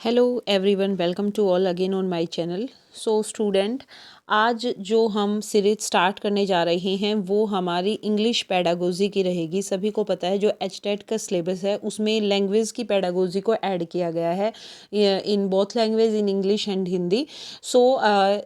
Hello everyone, welcome to all again on my channel. So student, आज जो हम series start करने जा रहे हैं वो हमारी इंग्लिश पेडागोजी की रहेगी। सभी को पता है जो एचटेट का सिलेबस है उसमें लैंग्वेज की पेडागोजी को ऐड किया गया है in both language, in English and Hindi. So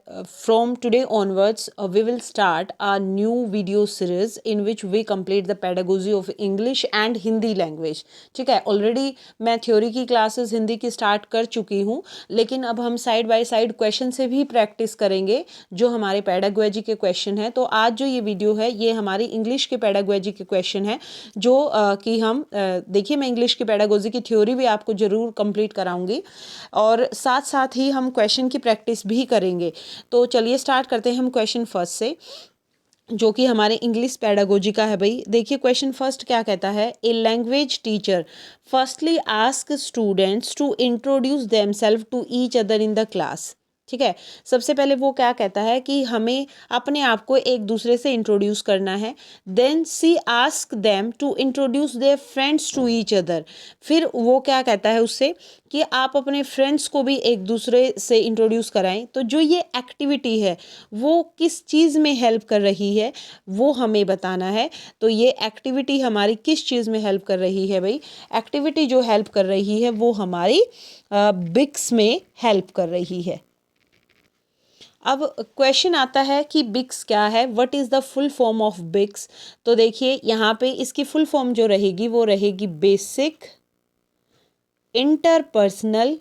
from today onwards we will start a new video series in which we complete the pedagogy of English and Hindi language. ठीक है, already मैं theory की classes Hindi की start कर चुकी हूँ, लेकिन अब हम साइड बाय साइड क्वेश्चन से भी प्रैक्टिस करेंगे जो हमारे पेडागोजी के क्वेश्चन है। तो आज जो ये वीडियो है ये हमारी इंग्लिश के पेडागोजी के क्वेश्चन है जो कि हम देखिए, मैं इंग्लिश की पेडागोजी की थ्योरी भी आपको ज़रूर कंप्लीट कराऊंगी और साथ साथ ही हम क्वेश्चन की प्रैक्टिस भी करेंगे। तो चलिए स्टार्ट करते हैं हम क्वेश्चन फर्स्ट से, जो कि हमारे इंग्लिश पेडागोजी का है। भाई देखिए, क्वेश्चन फर्स्ट क्या कहता है। A language teacher firstly ask students to introduce themself to each other in the class. ठीक है, सबसे पहले वो क्या कहता है कि हमें अपने आप को एक दूसरे से इंट्रोड्यूस करना है। Then she ask them to introduce their friends to each other. फिर वो क्या कहता है उससे कि आप अपने फ्रेंड्स को भी एक दूसरे से इंट्रोड्यूस कराएं। तो जो ये एक्टिविटी है वो किस चीज़ में हेल्प कर रही है वो हमें बताना है। तो ये एक्टिविटी हमारी किस चीज़ में हेल्प कर रही है। भाई एक्टिविटी जो हेल्प कर रही है वो हमारी बिक्स में हेल्प कर रही है। अब क्वेश्चन आता है कि बिक्स क्या है, what is the full form of BICS. तो देखिए यहाँ पे इसकी फुल फॉर्म जो रहेगी वो रहेगी बेसिक इंटरपर्सनल।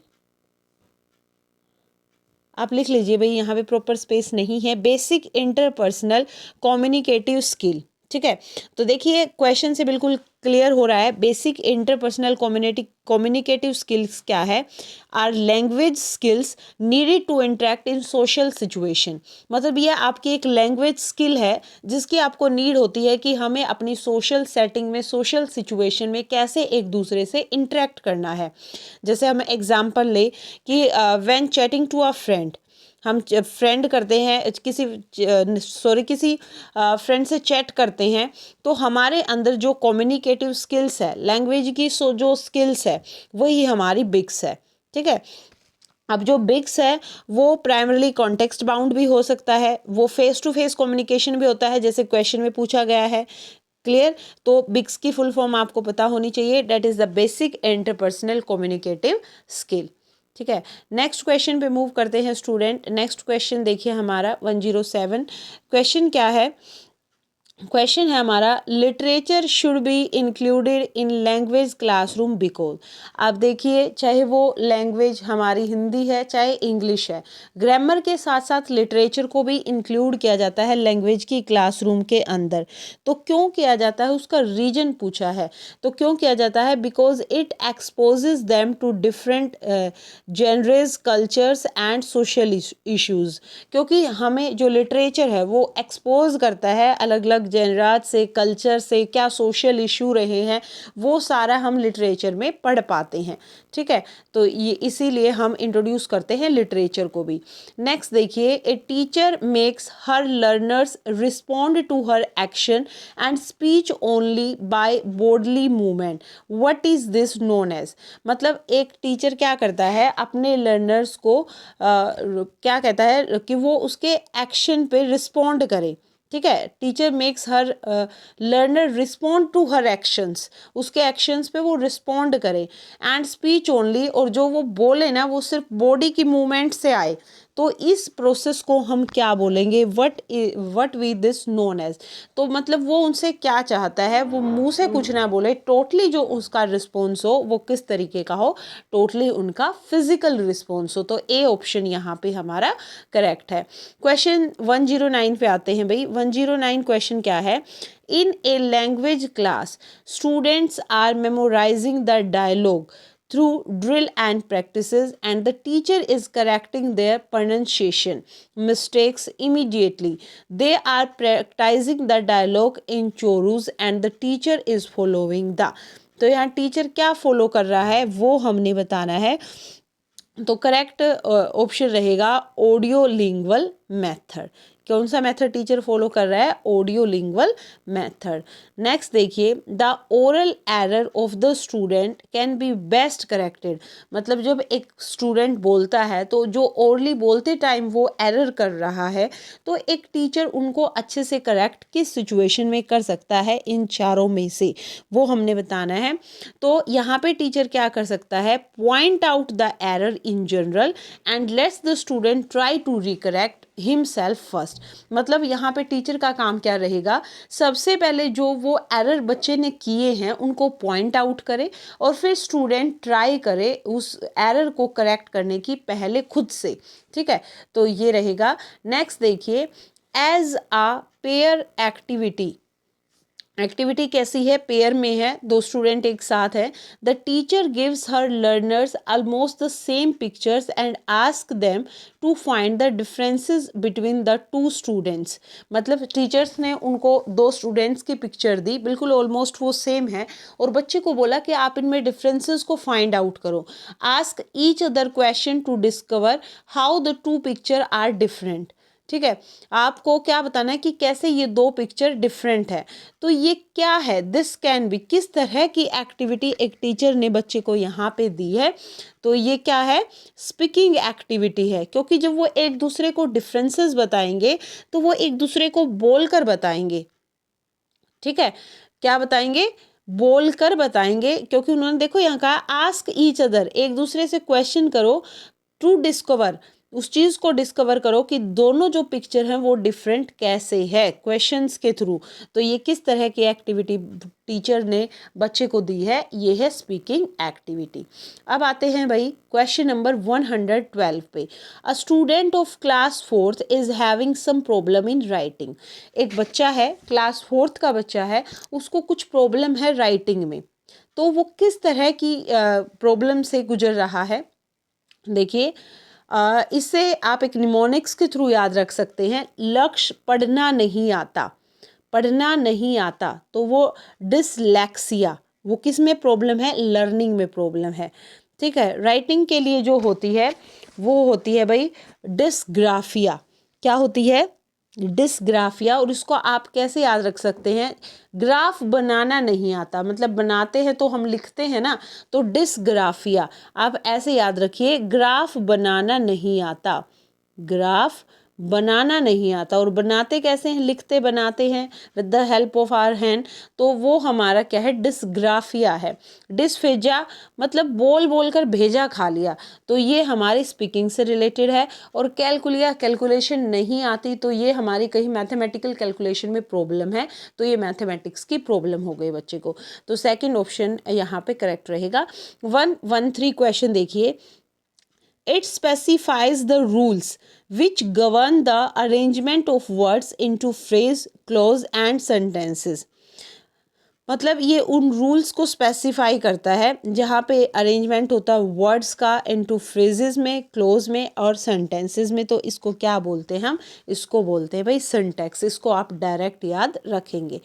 आप लिख लीजिए भाई, यहाँ पे प्रॉपर स्पेस नहीं है। Basic interpersonal communicative skill. ठीक है, तो देखिए क्वेश्चन से बिल्कुल क्लियर हो रहा है। बेसिक इंटरपर्सनल कम्युनिकेटिव स्किल्स क्या है। Are language skills needed to interact in social situation. मतलब ये आपकी एक लैंग्वेज स्किल है जिसकी आपको नीड होती है कि हमें अपनी सोशल सेटिंग में, सोशल सिचुएशन में कैसे एक दूसरे से इंटरेक्ट करना है। जैसे हम एग्जाम्पल ले कि when chatting to a friend, हम फ्रेंड करते हैं किसी फ्रेंड से चैट करते हैं, तो हमारे अंदर जो कम्युनिकेटिव स्किल्स है, लैंग्वेज की जो स्किल्स है वही हमारी बिक्स है। ठीक है, अब जो बिक्स है वो प्राइमरली कॉन्टेक्स्ट बाउंड भी हो सकता है, वो फेस टू फेस कम्युनिकेशन भी होता है जैसे क्वेश्चन में पूछा गया है। क्लियर, तो बिक्स की फुल फॉर्म आपको पता होनी चाहिए, that is the basic interpersonal communicative skill. ठीक है, नेक्स्ट क्वेश्चन पे मूव करते हैं स्टूडेंट। नेक्स्ट क्वेश्चन देखिए हमारा 107। क्वेश्चन क्या है। क्वेश्चन है हमारा, literature should be included in language classroom because. आप देखिए, चाहे वो लैंग्वेज हमारी हिंदी है चाहे इंग्लिश है, ग्रामर के साथ साथ लिटरेचर को भी इंक्लूड किया जाता है लैंग्वेज की क्लासरूम के अंदर। तो क्यों किया जाता है उसका रीजन पूछा है। तो क्यों किया जाता है, because it exposes them to different genres, cultures and social issues. क्योंकि हमें जो लिटरेचर है वो एक्सपोज करता है अलग अलग जनरात से, कल्चर से, क्या सोशल इशू रहे हैं वो सारा हम लिटरेचर में पढ़ पाते हैं। ठीक है, तो ये इसीलिए हम इंट्रोड्यूस करते हैं लिटरेचर को भी। नेक्स्ट देखिए, a teacher makes her learners respond to her action and speech only by bodily movement, what is this known as. मतलब एक टीचर क्या करता है अपने लर्नर्स को क्या कहता है कि वो उसके एक्शन पे रिस्पॉन्ड करे। ठीक है, teacher makes her learner respond to her actions, उसके एक्शंस पे वो रिस्पॉन्ड करे। एंड स्पीच ओनली, और जो वो बोले ना वो सिर्फ बॉडी की मूवमेंट से आए। तो इस प्रोसेस को हम क्या बोलेंगे, what we this known as. तो मतलब वो उनसे क्या चाहता है, वो मुंह से कुछ ना बोले, टोटली जो उसका रिस्पॉन्स हो वो किस तरीके का हो, टोटली उनका फिजिकल रिस्पॉन्स हो। तो ए ऑप्शन यहाँ पे हमारा करेक्ट है। क्वेश्चन 109 पे आते हैं भाई। 109 क्वेश्चन क्या है। In a language class students are memorising the dialogue through drill and practices, and the teacher is correcting their pronunciation mistakes immediately. They are practicing the dialogue in chorus and the teacher is following the। तो यहाँ teacher क्या follow कर रहा है वो हमने बताना है। तो करेक्ट ऑप्शन रहेगा ऑडियो लिंगुअल मेथड। कौन सा मेथड टीचर फॉलो कर रहा है? Audio lingual method. नेक्स्ट देखिए, the oral error of the student can be best corrected. मतलब जब एक स्टूडेंट बोलता है तो जो ओरली बोलते टाइम वो एरर कर रहा है, तो एक टीचर उनको अच्छे से करेक्ट किस सिचुएशन में कर सकता है इन चारों में से, वो हमने बताना है। तो यहाँ पे टीचर क्या कर सकता है? Point out the error in general and lets the student try to recorrect himself first. मतलब यहाँ पे टीचर का काम क्या रहेगा? सबसे पहले जो वो एरर बच्चे ने किए हैं उनको पॉइंट आउट करे और फिर स्टूडेंट ट्राई करे उस एरर को करेक्ट करने की पहले खुद से। ठीक है, तो ये रहेगा। नेक्स्ट देखिए, as a pair activity. Activity कैसी है? पेयर में है, दो स्टूडेंट एक साथ है। The teacher gives her learners almost the same pictures and ask them to find the differences between the two students. मतलब टीचर्स ने उनको दो स्टूडेंट्स की पिक्चर दी, बिल्कुल ऑलमोस्ट वो सेम है, और बच्चे को बोला कि आप इनमें डिफरेंसेस को फाइंड आउट करो। Ask each other question to discover how the two picture are different. ठीक है, आपको क्या बताना है कि कैसे ये दो पिक्चर डिफरेंट है। तो ये क्या है? दिस कैन बी, किस तरह की एक्टिविटी एक टीचर ने बच्चे को यहाँ पे दी है? तो ये क्या है? स्पीकिंग एक्टिविटी है, क्योंकि जब वो एक दूसरे को डिफरेंसेस बताएंगे तो वो एक दूसरे को बोलकर बताएंगे। ठीक है, क्या बताएंगे? बोलकर बताएंगे, क्योंकि उन्होंने देखो यहाँ कहा आस्क ईच अदर, एक दूसरे से क्वेश्चन करो, टू डिस्कवर, उस चीज़ को डिस्कवर करो कि दोनों जो पिक्चर हैं वो डिफरेंट कैसे है, क्वेश्चंस के थ्रू। तो ये किस तरह की एक्टिविटी टीचर ने बच्चे को दी है? ये है स्पीकिंग एक्टिविटी। अब आते हैं भाई क्वेश्चन नंबर 112 पे। A student of class 4th is having some problem in writing. एक बच्चा है, क्लास 4th का बच्चा है, उसको कुछ प्रॉब्लम है राइटिंग में। तो वो किस तरह की प्रॉब्लम से गुजर रहा है? देखिए, इससे आप एक निमोनिक्स के थ्रू याद रख सकते हैं। लक्ष्य पढ़ना नहीं आता, पढ़ना नहीं आता, तो वो डिसलेक्सिया, वो किस में प्रॉब्लम है? लर्निंग में प्रॉब्लम है। ठीक है, राइटिंग के लिए जो होती है वो होती है भाई डिस्ग्राफिया। क्या होती है? डिस्ग्राफिया। और इसको आप कैसे याद रख सकते हैं? ग्राफ बनाना नहीं आता, मतलब बनाते हैं तो हम लिखते हैं ना, तो डिस्ग्राफिया आप ऐसे याद रखिए, ग्राफ बनाना नहीं आता, ग्राफ बनाना नहीं आता। और बनाते कैसे हैं? लिखते बनाते हैं with the help of our hand, तो वो हमारा क्या है? डिस्ग्राफिया है। डिस्फेजा मतलब बोल बोल कर भेजा खा लिया, तो ये हमारी स्पीकिंग से रिलेटेड है। और कैलकुलेशन नहीं आती, तो ये हमारी कहीं मैथमेटिकल कैलकुलेशन में प्रॉब्लम है, तो ये मैथमेटिक्स की प्रॉब्लम हो गई बच्चे को। तो सेकंड ऑप्शन यहाँ पे करेक्ट रहेगा। 113 क्वेश्चन देखिए। It specifies the rules which govern the arrangement of words into phrase, clause and sentences. मतलब ये उन रूल्स को स्पेसिफाई करता है जहाँ पे अरेंजमेंट होता है वर्ड्स का इनटू फ्रेजेस में, क्लोज में और सेंटेंसेस में। तो इसको क्या बोलते हैं? हम इसको बोलते हैं भाई सिंटैक्स। इसको आप डायरेक्ट याद रखेंगे।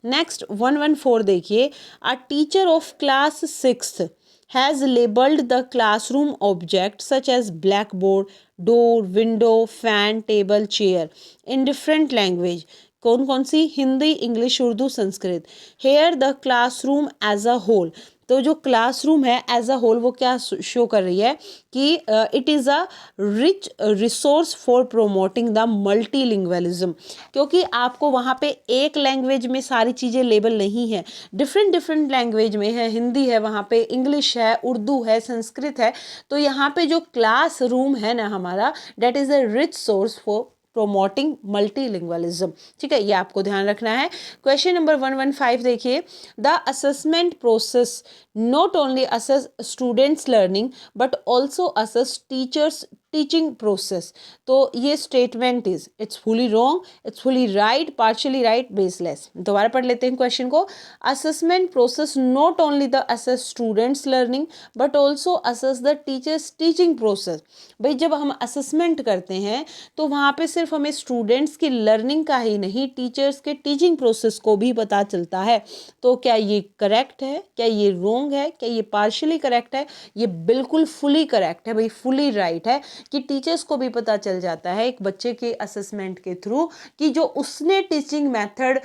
नेक्स्ट 114 देखिए। A teacher of class 6th has labeled the classroom objects such as blackboard, door, window, fan, table, chair in different language. कौन कौन सी? Hindi, English, Urdu, Sanskrit. Here the classroom as a whole, तो जो क्लासरूम है as a whole वो क्या show कर रही है कि it is a rich resource for promoting the multilingualism, क्योंकि आपको वहाँ पे एक लैंग्वेज में सारी चीज़ें लेबल नहीं है, डिफरेंट डिफरेंट लैंग्वेज में है। हिंदी है, वहाँ पे इंग्लिश है, उर्दू है, संस्कृत है। तो यहाँ पे जो क्लास रूम है ना हमारा, that is a rich source for promoting multilingualism. ठीक है, ये आपको ध्यान रखना है। क्वेश्चन नंबर 115 देखिए। The assessment process not only assess students learning but also assess teachers teaching process. तो ये statement it's fully wrong, it's fully right, partially right, baseless. दोबारा पढ़ लेते हैं क्वेश्चन को। Assessment process not only the assess students learning but also assess the teachers teaching process. भाई जब हम असेसमेंट करते हैं तो वहाँ पे सिर्फ हमें स्टूडेंट्स की लर्निंग का ही नहीं, टीचर्स के टीचिंग प्रोसेस को भी पता चलता है। तो क्या ये करेक्ट है? क्या ये रॉन्ग है? क्या ये पार्शियली करेक्ट है? ये बिल्कुल फुली करेक्ट है भाई, फुली राइट है। कि टीचर्स को भी पता चल जाता है एक बच्चे के असेसमेंट के थ्रू कि जो उसने टीचिंग मेथड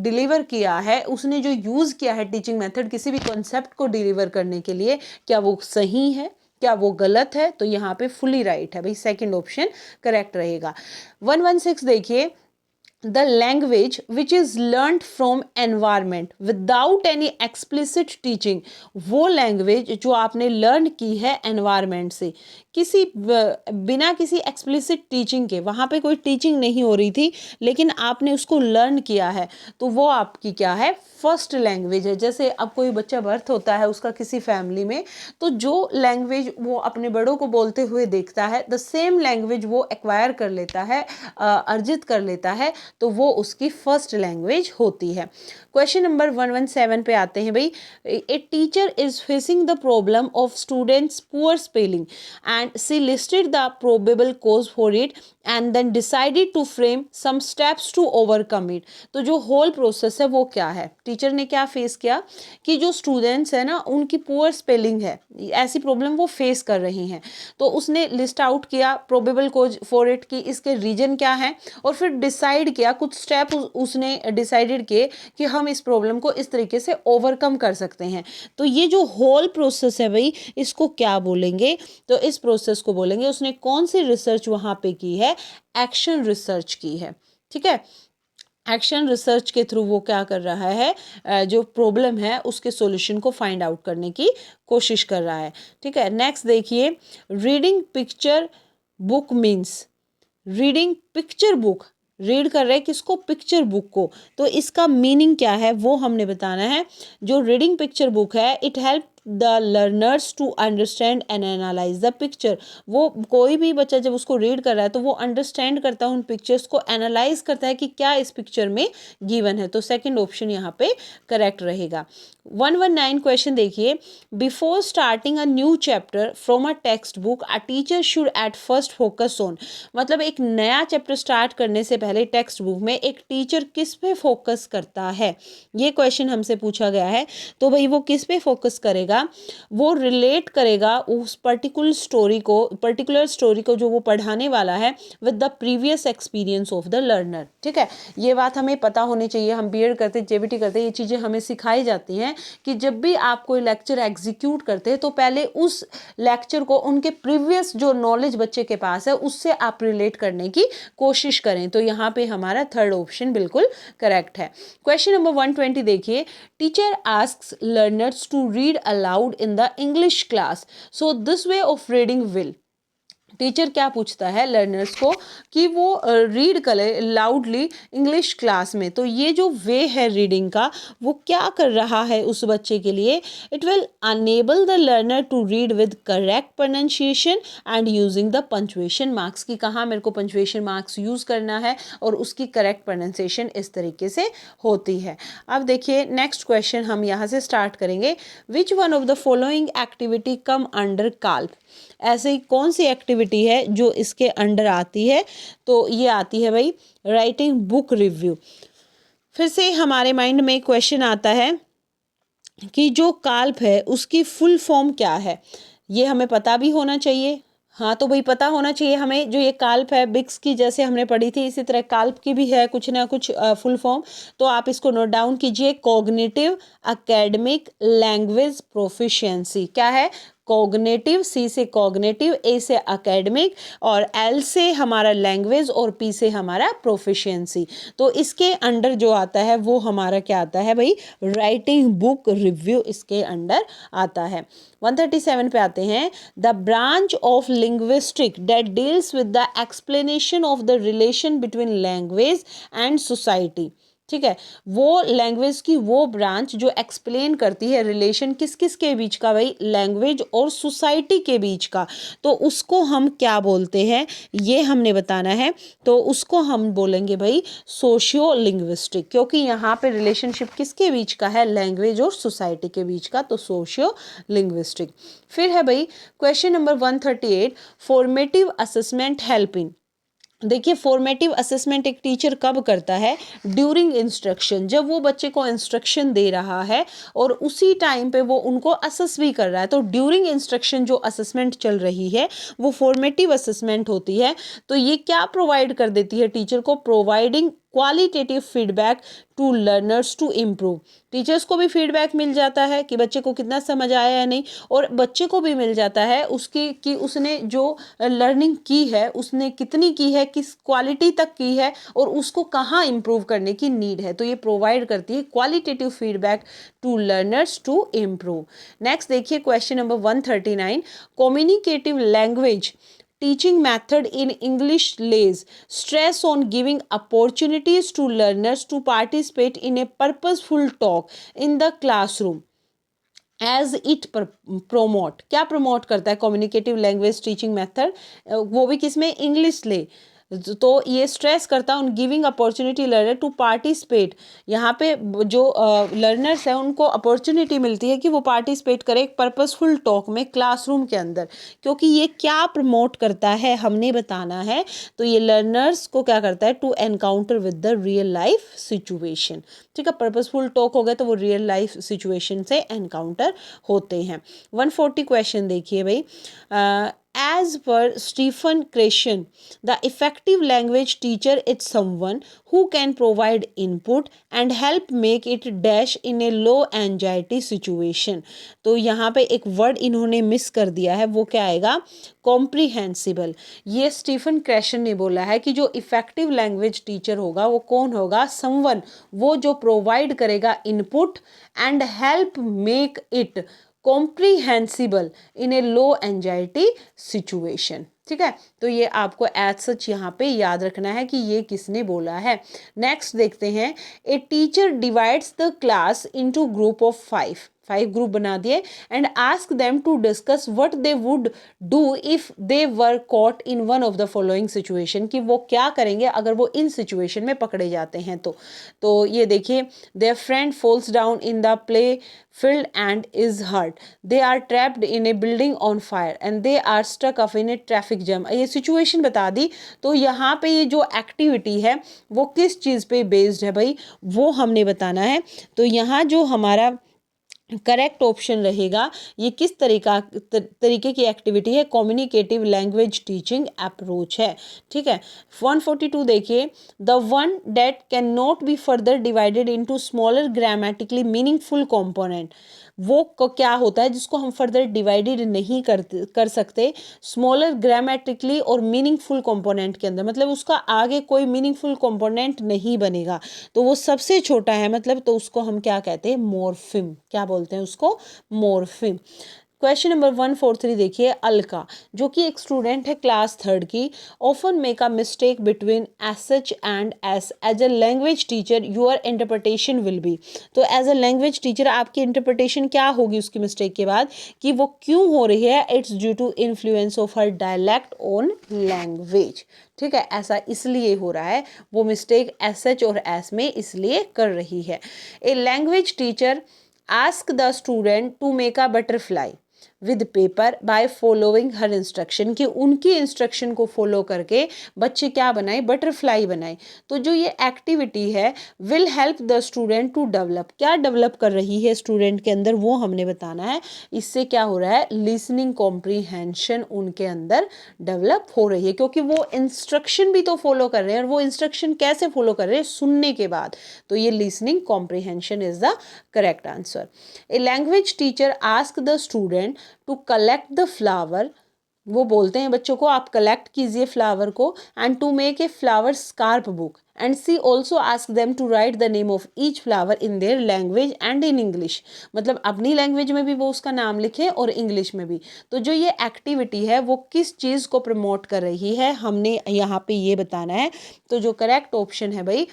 डिलीवर किया है, उसने जो यूज़ किया है टीचिंग मेथड किसी भी कॉन्सेप्ट को डिलीवर करने के लिए, क्या वो सही है, क्या वो गलत है। तो यहाँ पे फुली राइट है भाई, सेकंड ऑप्शन करेक्ट रहेगा। 116 देखिए, the language which is learnt from environment without any explicit teaching, वो लैंग्वेज जो आपने लर्न की है एनवायरनमेंट से, किसी बिना किसी एक्सप्लिसिट टीचिंग के, वहाँ पे कोई टीचिंग नहीं हो रही थी लेकिन आपने उसको लर्न किया है, तो वो आपकी क्या है, फर्स्ट लैंग्वेज है। जैसे अब कोई बच्चा बर्थ होता है उसका किसी फैमिली में, तो जो लैंग्वेज वो अपने बड़ों को बोलते हुए देखता है, द सेम लैंग्वेज वो एक्वायर कर लेता है, अर्जित कर लेता है, तो वो उसकी फर्स्ट लैंग्वेज होती है। क्वेश्चन नंबर 117 पे आते हैं भाई, a teacher is facing the problem of students poor spelling and she listed the probable cause for it and then decided to frame some steps to overcome it. तो जो whole process है वो क्या है, टीचर ने क्या face किया कि जो स्टूडेंट्स है ना उनकी पुअर स्पेलिंग है, ऐसी प्रॉब्लम वो फेस कर रही हैं, तो उसने लिस्ट आउट किया प्रोबेबल कॉज फॉर इट की इसके रीजन क्या है, और फिर डिसाइड किया कुछ स्टेप उसने डिसाइडेड किए कि हम इस प्रॉब्लम को इस तरीके से ओवरकम कर सकते हैं। तो ये जो होल प्रोसेस है भाई, इसको क्या बोलेंगे, तो इस प्रोसेस को बोलेंगे उसने कौन सी रिसर्च वहां पे की है, एक्शन रिसर्च की है। ठीक है, एक्शन रिसर्च के थ्रू वो क्या कर रहा है, जो प्रॉब्लम है उसके सॉल्यूशन को फाइंड आउट करने की कोशिश कर रहा है। ठीक है, नेक्स्ट देखिए, reading picture book means, reading picture book, read कर रहे हैं किसको, पिक्चर बुक को, तो इसका मीनिंग क्या है वो हमने बताना है। जो रीडिंग पिक्चर बुक है, it help the learners to understand and analyse the picture. वो कोई भी बच्चा जब उसको रीड कर रहा है तो वो अंडरस्टैंड करता है उन पिक्चर्स को, एनालाइज करता है कि क्या इस पिक्चर में गिवन है, तो सेकंड ऑप्शन यहाँ पे करेक्ट रहेगा। 119 क्वेश्चन देखिए, before starting a new chapter from a text book a teacher should at first focus on, मतलब एक नया चैप्टर स्टार्ट करने से पहले टेक्स्ट बुक में एक टीचर किस पे फोकस करता है, ये क्वेश्चन हमसे पूछा गया है। तो भाई वो किस पे फोकस करेगा, वो रिलेट करेगा उस पर्टिकुलर स्टोरी को जो वो पढ़ाने वाला है with the previous experience of the learner. ठीक है, ये बात हमें पता होनी चाहिए, हम बीएड करते, जेबीटी करते, ये चीज़ें हमें सिखाई जाती हैं कि जब भी आप कोई लेक्चर एग्जीक्यूट करते हैं तो पहले उस लेक्चर को उनके प्रीवियस जो नॉलेज बच्चे के पास है उससे आप रिलेट करने की कोशिश करें। तो यहाँ पे हमारा थर्ड ऑप्शन बिल्कुल करेक्ट है। क्वेश्चन नंबर 120 देखिए, teacher asks learners to read aloud in the English class, so this way of reading will, teacher क्या पूछता है लर्नर्स को कि वो रीड करे लाउडली इंग्लिश क्लास में, तो ये जो वे है रीडिंग का वो क्या कर रहा है उस बच्चे के लिए, it will enable the learner to read with correct pronunciation and using the punctuation marks, की कहाँ मेरे को पंचुएशन मार्क्स यूज़ करना है और उसकी करेक्ट प्रोनाउंसिएशन इस तरीके से होती है। अब देखिए नेक्स्ट क्वेश्चन हम यहाँ से स्टार्ट करेंगे, which one of the following activity come under calf, ऐसे कौन सी एक्टिविटी है जो इसके अंडर आती है, तो ये आती है भाई राइटिंग बुक रिव्यू। फिर से हमारे माइंड में क्वेश्चन आता है कि जो काल्प है उसकी फुल फॉर्म क्या है, ये हमें पता भी होना चाहिए। हाँ तो भाई पता होना चाहिए हमें, जो ये काल्प है बिक्स की जैसे हमने पढ़ी थी इसी तरह काल्प की भी है कुछ ना कुछ फुल फॉर्म, तो आप इसको नोट डाउन कीजिए, कॉग्निटिव एकेडमिक लैंग्वेज प्रोफिशिएंसी। क्या है, कॉग्निटिव, सी से कॉग्निटिव, ए से एकेडमिक और एल से हमारा लैंग्वेज और पी से हमारा प्रोफिशिएंसी। तो इसके अंडर जो आता है वो हमारा क्या आता है भाई, राइटिंग बुक रिव्यू इसके अंडर आता है। 137 पे आते हैं, the branch of linguistic that deals with the explanation of the relation between language and society. ठीक है, वो लैंग्वेज की वो ब्रांच जो एक्सप्लेन करती है रिलेशन किस किस के बीच का भाई, लैंग्वेज और सोसाइटी के बीच का, तो उसको हम क्या बोलते हैं ये हमने बताना है। तो उसको हम बोलेंगे भाई सोशियो लिंग्विस्टिक, क्योंकि यहाँ पे रिलेशनशिप किसके बीच का है, लैंग्वेज और सोसाइटी के बीच का, तो सोशियो लिंग्विस्टिक। फिर है भाई question number 138, formative assessment help in, देखिए फॉर्मेटिव असेसमेंट एक टीचर कब करता है, ड्यूरिंग इंस्ट्रक्शन, जब वो बच्चे को इंस्ट्रक्शन दे रहा है और उसी टाइम पे वो उनको असेस भी कर रहा है, तो ड्यूरिंग इंस्ट्रक्शन जो असेसमेंट चल रही है वो फॉर्मेटिव असेसमेंट होती है। तो ये क्या प्रोवाइड कर देती है टीचर को, providing qualitative feedback to learners to improve. Teachers को भी फीडबैक मिल जाता है कि बच्चे को कितना समझ आया या नहीं, और बच्चे को भी मिल जाता है उसकी कि उसने जो लर्निंग की है उसने कितनी की है, किस क्वालिटी तक की है, और उसको कहाँ इम्प्रूव करने की नीड है। तो ये प्रोवाइड करती है qualitative feedback to learners to improve. Next देखिए question number 139, communicative language teaching method in English lays stress on giving opportunities to learners to participate in a purposeful talk in the classroom as it promote. क्या promote करता है communicative language teaching method, वो भी किसमें, English ले। तो ये stress करता है on giving opportunity learner to participate, यहाँ पे जो लर्नर्स हैं उनको अपॉर्चुनिटी मिलती है कि वो पार्टिसिपेट करें एक पर्पसफुल टॉक में क्लासरूम के अंदर। क्योंकि ये क्या प्रमोट करता है हमने बताना है, तो ये लर्नर्स को क्या करता है, to encounter with the real life situation. ठीक है, पर्पसफुल टॉक हो गया तो वो रियल लाइफ सिचुएशन से एनकाउंटर होते हैं। 140 क्वेश्चन देखिए भाई, as per Stephen Krashen, the effective language teacher is someone who can provide input and help make it dash in a low anxiety situation। तो यहाँ पे एक वर्ड इन्होंने मिस कर दिया है, वो क्या आएगा, कॉम्प्रीहेंसिबल। ये स्टीफन क्रैशन ने बोला है कि जो इफेक्टिव लैंग्वेज टीचर होगा वो कौन होगा, समवन, वो जो प्रोवाइड करेगा input and help make it कॉम्प्रीहेंसिबल in A low anxiety situation. ठीक है, तो ये आपको एज सच यहाँ पे याद रखना है कि ये किसने बोला है। नेक्स्ट देखते हैं, a teacher divides the class into group of 5 group बना दिए and ask them to discuss what they would do if they were caught in one of the following situation, कि वो क्या करेंगे अगर वो इन सिचुएशन में पकड़े जाते हैं। तो ये देखिए, their friend falls down in the play field and is hurt, they are trapped in a building on fire and they are stuck up in a traffic jam. ये सिचुएशन बता दी। तो यहाँ पे ये जो एक्टिविटी है वो किस चीज़ पे बेस्ड है भाई, वो हमने बताना है। तो यहाँ जो हमारा करेक्ट ऑप्शन रहेगा, ये किस तरीके की एक्टिविटी है, कम्युनिकेटिव लैंग्वेज टीचिंग अप्रोच है। ठीक है, 142 देखिए, the one date can not be further divided into smaller grammatically meaningful component. वो क्या होता है जिसको हम फर्दर डिवाइडेड नहीं कर सकते स्मॉलर ग्रामेटिकली और मीनिंगफुल कंपोनेंट के अंदर, मतलब उसका आगे कोई मीनिंगफुल कंपोनेंट नहीं बनेगा, तो वो सबसे छोटा है, मतलब तो उसको हम क्या कहते हैं, मॉर्फिम। क्या बोलते हैं उसको, मॉर्फिम। क्वेश्चन नंबर 143 देखिए, अलका जो कि एक स्टूडेंट है क्लास 3 की, often make a mistake between S H and S, as a language teacher your interpretation will be. तो एज अ लैंग्वेज टीचर आपकी इंटरप्रटेशन क्या होगी उसकी मिस्टेक के बाद, कि वो क्यों हो रही है, it's due to influence of her dialect on language. ठीक है, ऐसा इसलिए हो रहा है, वो मिस्टेक एस एच और एस में इसलिए कर रही है। A language teacher ask the student to make a butterfly with paper by following her instruction, कि उनकी इंस्ट्रक्शन को फॉलो करके बच्चे क्या बनाए, बटरफ्लाई बनाए। तो जो ये एक्टिविटी है will help the student to develop, क्या डेवलप कर रही है स्टूडेंट के अंदर, वो हमने बताना है। इससे क्या हो रहा है, लिसनिंग कॉम्प्रीहेंशन उनके अंदर डेवलप हो रही है, क्योंकि वो इंस्ट्रक्शन भी तो फॉलो कर रहे हैं, और वो इंस्ट्रक्शन कैसे फॉलो कर रहे हैं, सुनने के बाद। तो ये listening comprehension is the correct answer. A language teacher ask the student to collect the flower, वो बोलते हैं बच्चों को आप कलेक्ट कीजिए फ्लावर को, and to make a flower scrap book, and she also ask them to write the name of each flower in their language and in English, मतलब अपनी लैंग्वेज में भी वो उसका नाम लिखे और इंग्लिश में भी। तो जो ये एक्टिविटी है वो किस चीज़ को प्रमोट कर रही है, हमने यहाँ पे ये बताना है। तो जो करेक्ट ऑप्शन है भाई,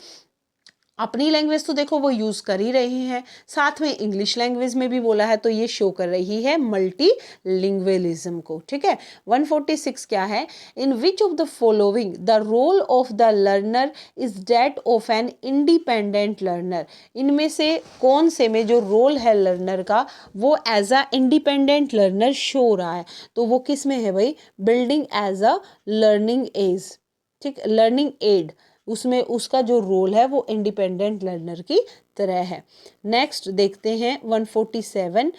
अपनी लैंग्वेज तो देखो वो यूज़ कर ही रहे हैं, साथ में इंग्लिश लैंग्वेज में भी बोला है, तो ये शो कर रही है मल्टी लिंग्विलिज्म को। ठीक है, 146 क्या है, in which of the following the role of the learner is that of an independent learner, इनमें से कौन से में जो रोल है लर्नर का वो as a independent learner show हो रहा है, तो वो किस में है भाई, building as a learning age. ठीक, लर्निंग एड, उसमें उसका जो रोल है वो इंडिपेंडेंट लर्नर की तरह है। नेक्स्ट देखते हैं 147,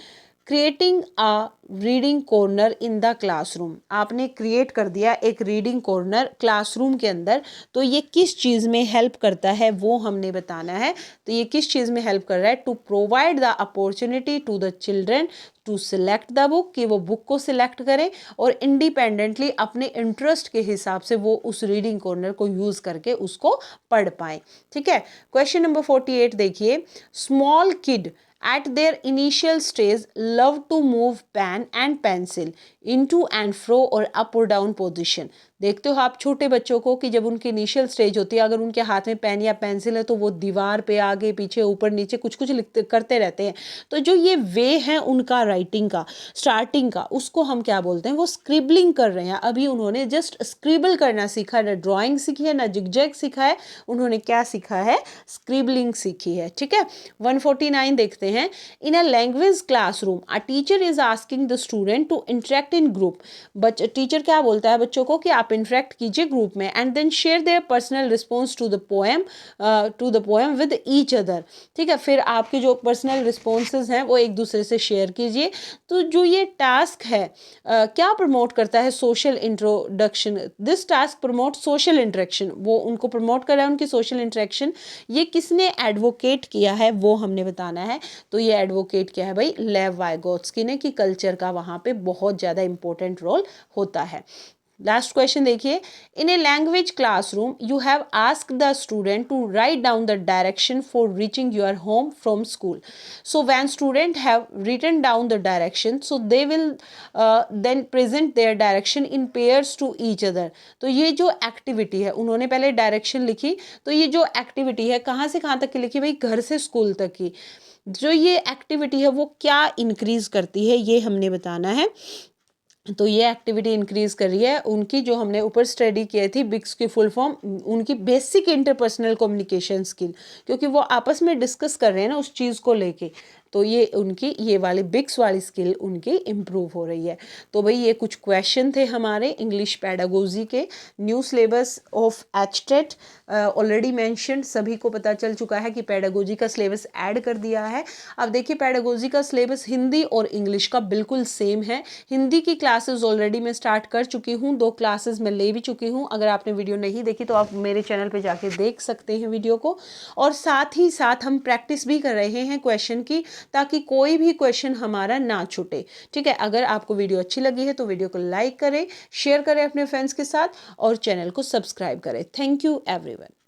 creating a reading corner in the classroom. आपने क्रिएट कर दिया एक रीडिंग कॉर्नर क्लासरूम के अंदर, तो ये किस चीज़ में हेल्प करता है वो हमने बताना है। तो ये किस चीज़ में हेल्प कर रहा है, to provide the opportunity to the children to select the book, कि वो बुक को सिलेक्ट करें और इंडिपेंडेंटली अपने इंटरेस्ट के हिसाब से वो उस रीडिंग कॉर्नर को यूज़ करके उसको पढ़ पाएँ। ठीक है, क्वेश्चन नंबर 48 देखिए, small kid at their initial stage love to move pen and pencil into and fro or up or down position। देखते हो आप छोटे बच्चों को कि जब उनकी इनिशियल स्टेज होती है, अगर उनके हाथ में पेन या पेंसिल है तो वो दीवार पे आगे पीछे ऊपर नीचे कुछ कुछ लिखते करते रहते हैं। तो जो ये वे है उनका राइटिंग का, स्टार्टिंग का, उसको हम क्या बोलते हैं, वो स्क्रिबलिंग कर रहे हैं। अभी उन्होंने जस्ट स्क्रिबल करना सीखा, ना ड्राइंग सीखी है ना जिगजैग सीखा है, उन्होंने क्या सीखा है, स्क्रिबलिंग सीखी है। ठीक है, 149 देखते हैं, in a language classroom a teacher is asking the student to interact in group. Teacher क्या बोलता है बच्चों को कि आप इंटरेक्ट कीजिए ग्रुप में, and then share their personal response to the poem with each other. ठीक है, फिर आपके जो पर्सनल रिस्पॉन्सेज हैं वो एक दूसरे से शेयर कीजिए। तो जो ये टास्क है क्या प्रमोट करता है, social introduction, this task promote social interaction, वो उनको प्रमोट कर रहा है उनकी सोशल इंटरेक्शन। ये किसने एडवोकेट किया है वो हमने बताना है। तो ये एडवोकेट किया है भाई लेव वाइगोत्स्की ने, कि कल्चर का वहाँ पे बहुत ज़्यादा इंपॉर्टेंट रोल होता है। लास्ट क्वेश्चन देखिए, in a language classroom you have asked the student to write down the direction for reaching your home from school. So when student have written down the direction, so they will then present their direction in pairs to each other. तो ये जो activity है, उन्होंने पहले direction लिखी, तो ये जो एक्टिविटी है कहाँ से कहाँ तक की लिखी भाई, घर से स्कूल तक की। जो ये एक्टिविटी है वो क्या इंक्रीज करती है ये हमने बताना है। तो ये एक्टिविटी इंक्रीज कर रही है उनकी, जो हमने ऊपर स्टडी की थी बिक्स की फुल फॉर्म, उनकी बेसिक इंटरपर्सनल कम्युनिकेशन स्किल, क्योंकि वो आपस में डिस्कस कर रहे हैं ना उस चीज़ को लेके, तो ये उनकी ये वाली बिक्स वाली स्किल उनकी इम्प्रूव हो रही है। तो भाई ये कुछ क्वेश्चन थे हमारे इंग्लिश पेडागोजी के। New syllabus of HTET already mention, सभी को पता चल चुका है कि पेडागोजी का सिलेबस ऐड कर दिया है। अब देखिए पेडागोजी का सिलेबस हिंदी और इंग्लिश का बिल्कुल सेम है। हिंदी की क्लासेस ऑलरेडी मैं स्टार्ट कर चुकी हूँ, 2 क्लासेस मैं ले भी चुकी हूँ। अगर आपने वीडियो नहीं देखी तो आप मेरे चैनल पे जाके देख सकते हैं वीडियो को। और साथ ही साथ हम प्रैक्टिस भी कर रहे हैं क्वेश्चन की, ताकि कोई भी क्वेश्चन हमारा ना छूटे। ठीक है, अगर आपको वीडियो अच्छी लगी है तो वीडियो को लाइक करें, शेयर करें अपने फ्रेंड्स के साथ और चैनल को सब्सक्राइब करें। Thank you everyone.